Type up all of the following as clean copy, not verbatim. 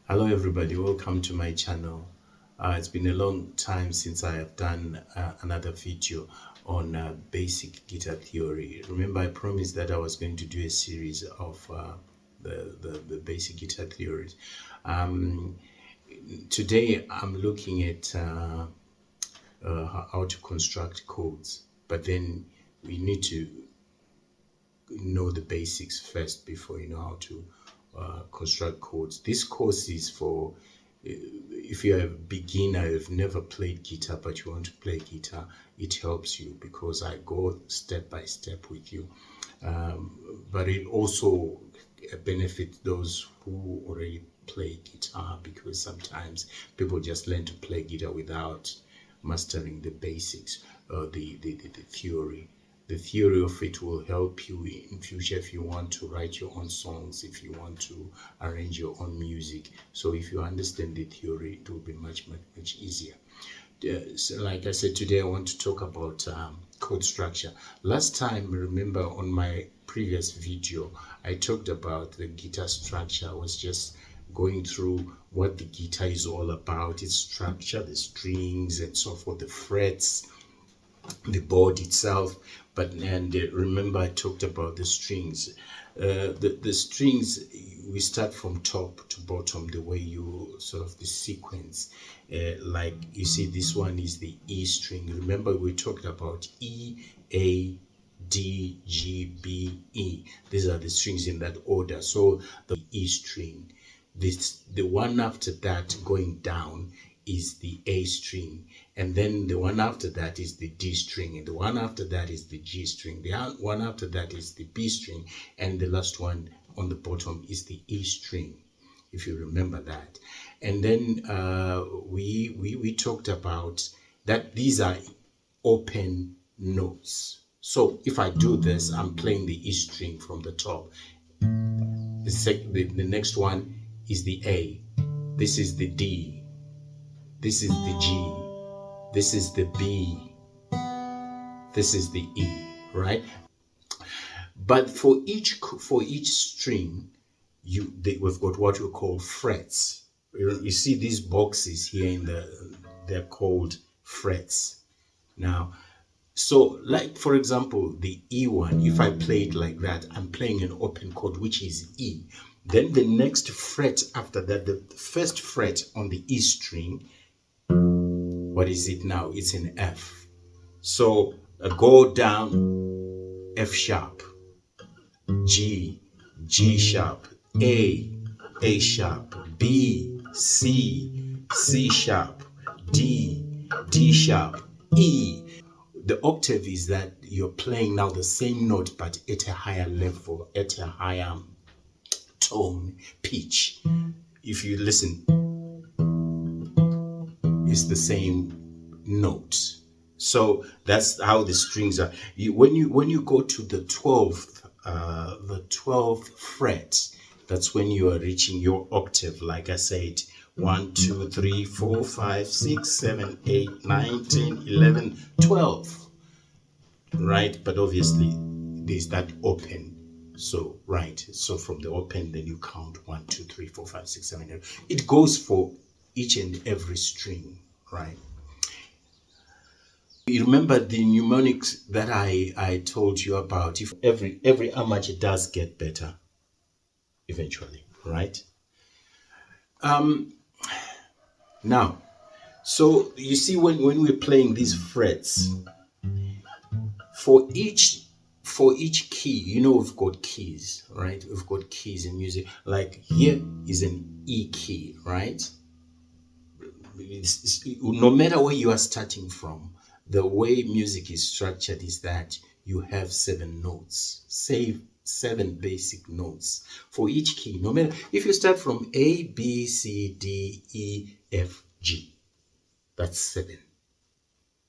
Hello, everybody. Welcome to my channel. It's been a long time since I have done another video on basic guitar theory. Remember, I promised that I was going to do a series of the basic guitar theories. Um, Today, I'm looking at how to construct chords, but then we need to know the basics first before you know how to construct chords. This course is for if you're a beginner, you've never played guitar but you want to play guitar. It helps you because I go step by step with you, but it also benefits those who already play guitar, because sometimes people just learn to play guitar without mastering the basics, the theory. The theory of it will help you in future if you want to write your own songs, if you want to arrange your own music. So if you understand the theory, it will be much easier. So like I said, today I want to talk about chord structure. Last time, remember, on my previous video, I talked about the guitar structure. I was just going through what the guitar is all about, its structure, the strings and so forth, the frets, the board itself. But remember, I talked about the strings. The strings, we start from top to bottom, the way you sort of the sequence. Like you see, this one is the E string. Remember, we talked about E, A, D, G, B, E. These are the strings in that order. So the E string, the one after that going down is the A string, and then the one after that is the D string, and the one after that is the G string, the one after that is the B string, and the last one on the bottom is the E string, if you remember that. And then we talked about that these are open notes. So if I do this, I'm playing the E string from the top. The next one is the A. This is the D. This is the G, this is the B, this is the E, right? But for each string, we've got what we call frets. You see these boxes here they're called frets. Now, so like for example, the E one, if I play it like that, I'm playing an open chord, which is E. Then the next fret after that, the first fret on the E string, what is it now? It's an F. So go down, F sharp, G, G sharp, A sharp, B, C sharp, D sharp, E. The octave is that you're playing now the same note but at a higher level, at a higher tone, pitch. If you listen, it's the same note. So that's how the strings are. When you go to the 12th fret, that's when you are reaching your octave. Like I said, 1, 2, 3, 4, 5, 6, 7, 8, 9, 10, 11, 12. Right? But obviously there's that open. So right. So from the open, then you count 1, 2, 3, 4, 5, 6, 7, 8. It goes for each and every string, right? You remember the mnemonics that I told you about? If every amateur does get better eventually, right? Now, so you see, when we're playing these frets, for each key, you know, we've got keys, right? We've got keys in music. Like here is an E key, right? No matter where you are starting from, the way music is structured is that you have 7 notes, say 7 basic notes for each key. No matter if you start from A, B, C, D, E, F, G, that's 7.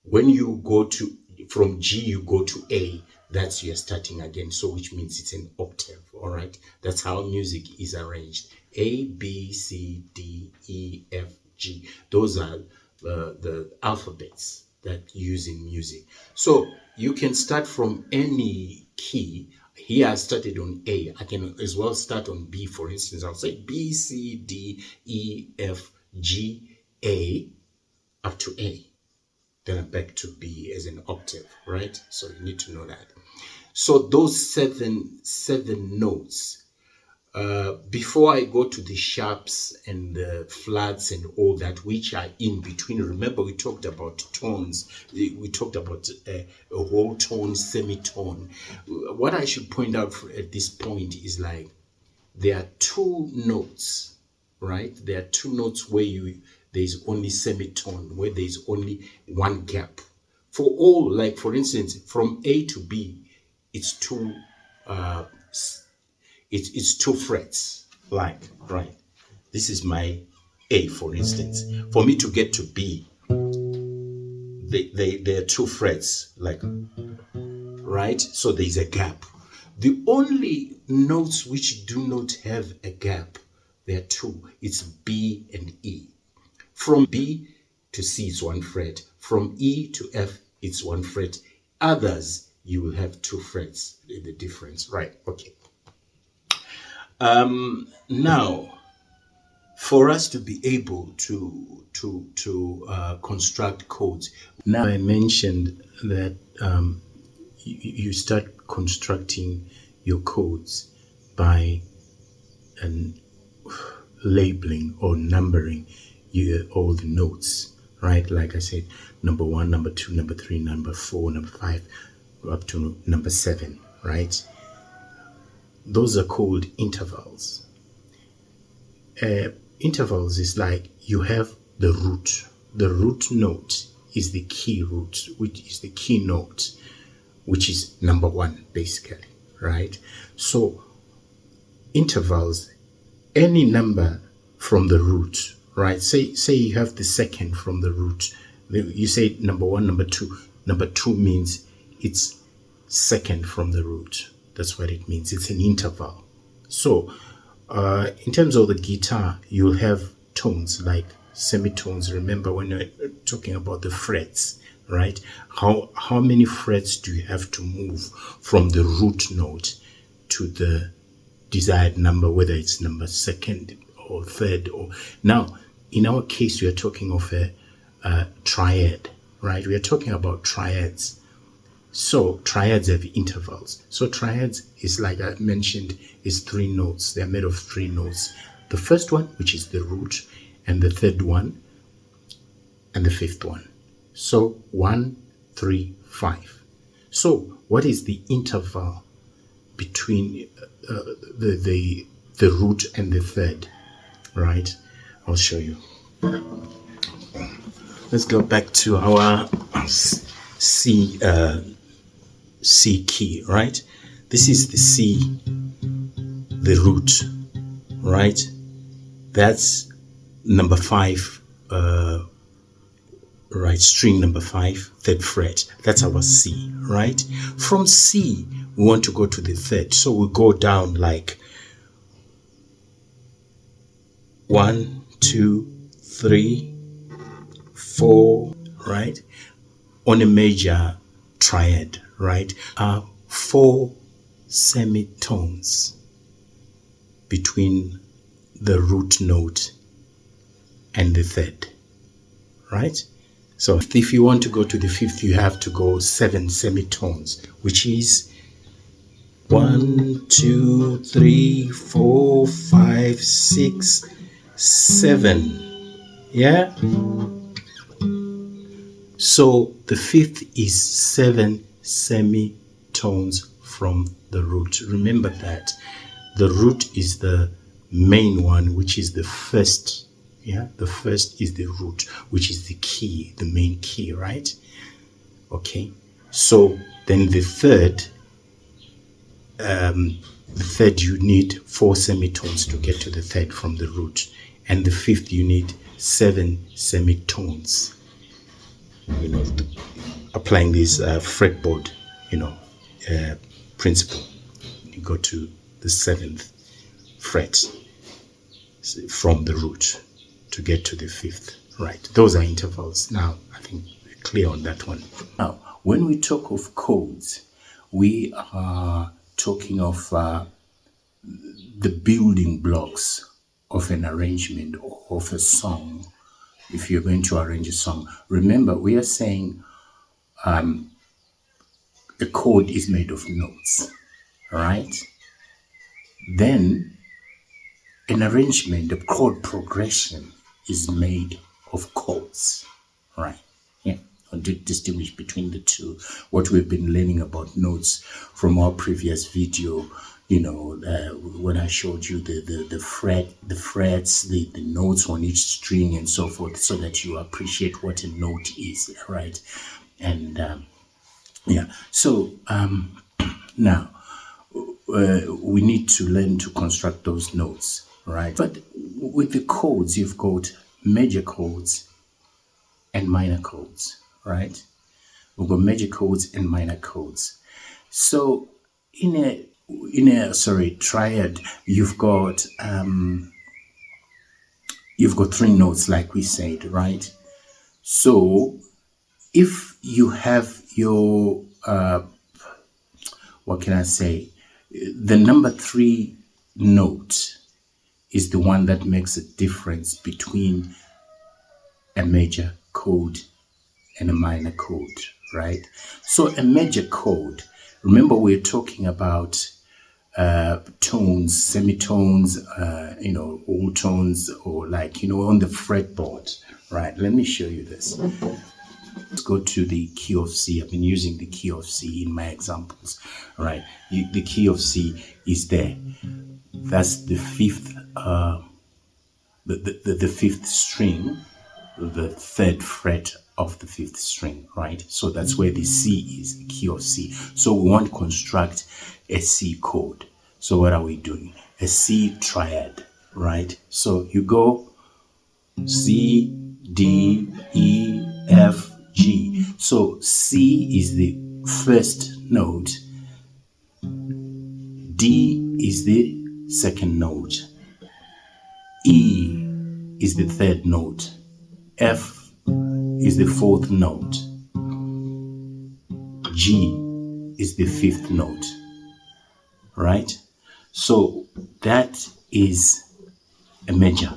When you go to from G, you go to A, that's you're starting again. So which means it's an octave. All right, that's how music is arranged. A, B, C, D, E, F, G. Those are the alphabets that you use in music. So you can start from any key Here I started on A. I can as well start on B. For instance, I'll say B, C, D, E, F, G, A, up to A. Then I'm back to B as an octave, right? So you need to know that. So those seven notes. Before I go to the sharps and the flats and all that, which are in between, remember we talked about tones. We talked about a whole tone, semitone. What I should point out at this point is like there are two notes, right? There are two notes where there's only semitone, where there's only one gap. For all, like for instance, from A to B, it's two. It's two frets, like, right? This is my A, for instance. For me to get to B, they are two frets, like, right? So there's a gap. The only notes which do not have a gap, there are two. It's B and E. From B to C, it's one fret. From E to F, it's one fret. Others, you will have two frets, the difference, right? Okay. Now, for us to be able to construct codes, now I mentioned that you start constructing your codes by labeling or numbering all the notes, right? Like I said, number 1, number 2, number 3, number 4, number 5, up to number 7, right? Those are called intervals. Intervals is like you have the root. The root note is the key root, which is the key note, which is number 1, basically, right? So intervals, any number from the root, right? Say you have the second from the root. You say number 1, number 2. Number 2 means it's second from the root. That's what it means. It's an interval. So in terms of the guitar, you'll have tones like semitones. Remember when you're talking about the frets, right? How many frets do you have to move from the root note to the desired number, whether it's number 2nd or 3rd? Or now, in our case, we are talking of a triad, right? We are talking about triads. So triads have intervals. So triads is, like I mentioned, is 3 notes. They're made of 3 notes. The first one, which is the root, and the 3rd one, and the 5th one. So 1, 3, 5. So what is the interval between the root and the 3rd? Right? I'll show you. Let's go back to our C key, right? This is the C, the root, right? That's number 5, right? String number 5, 3rd fret. That's our C, right? From C, we want to go to the 3rd. So we go down like 1, 2, 3, 4, right? On a major triad, right? 4 semitones between the root note and the 3rd, right? So if you want to go to the 5th, you have to go 7 semitones, which is 1, 2, 3, 4, 5, 6, 7. Yeah? So the 5th is 7 semitones from the root. Remember that the root is the main one, which is the first. Yeah, the first is the root, which is the key, the main key, right? Okay, so then the 3rd, you need 4 semitones to get to the 3rd from the root, and the 5th you need 7 semitones. You know, applying this fretboard, principle. You go to the 7th fret from the root to get to the 5th, right? Those are intervals. Now, I think we're clear on that one. Now, when we talk of codes, we are talking of the building blocks of an arrangement or of a song. If you're going to arrange a song, remember we are saying a chord is made of notes, right? Then an arrangement, a chord progression is made of chords, right? Yeah, I'll distinguish between the two. What we've been learning about notes from our previous video, when I showed you the frets, the notes on each string and so forth, so that you appreciate what a note is, right? And so now we need to learn to construct those notes, right? But with the chords, you've got major chords and minor chords, right? We've got major chords and minor chords. So in a triad, you've got three notes, like we said, right? So if you have your what can I say? The number 3 note is the one that makes a difference between a major chord and a minor chord, right? So a major chord, remember we're talking about tones, semitones, all tones, or on the fretboard, right? Let me show you this. Let's go to the key of C. I've been using the key of C in my examples, right? The key of C is there. That's the fifth, the fifth string, the 3rd fret of the 5th string, right? So that's where the C is, the key of C. So we want to construct a C chord. So what are we doing? A C triad, right? So you go C, D, E, F, G. So C is the first note, D is the second note, E is the 3rd note, F is the 4th note, G is the 5th note, right? So that is a major.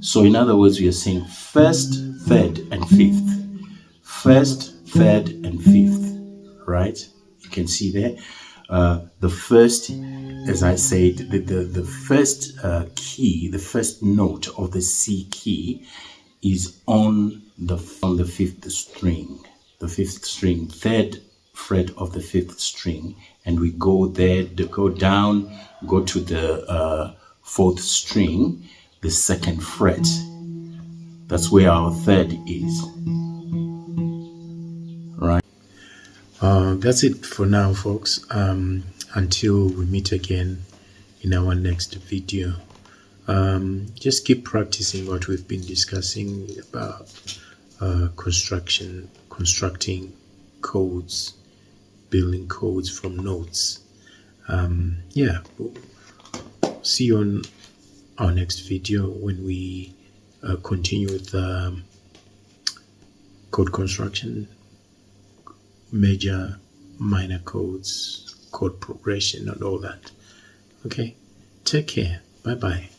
So in other words, we are saying 1st, 3rd, and 5th. 1st, 3rd, and 5th, right? You can see there. The first, as I said, the first key, the first note of the C key is on the 5th string. The 5th string, 3rd fret of the 5th string, and we go there, go down, go to the 4th string, the 2nd fret. That's where our 3rd is, right? That's it for now, folks. Until we meet again in our next video. Just keep practicing what we've been discussing about constructing codes, building codes from notes. We'll see you on our next video when we continue with chord construction, major, minor chords, chord progression, and all that. Okay, take care. Bye bye.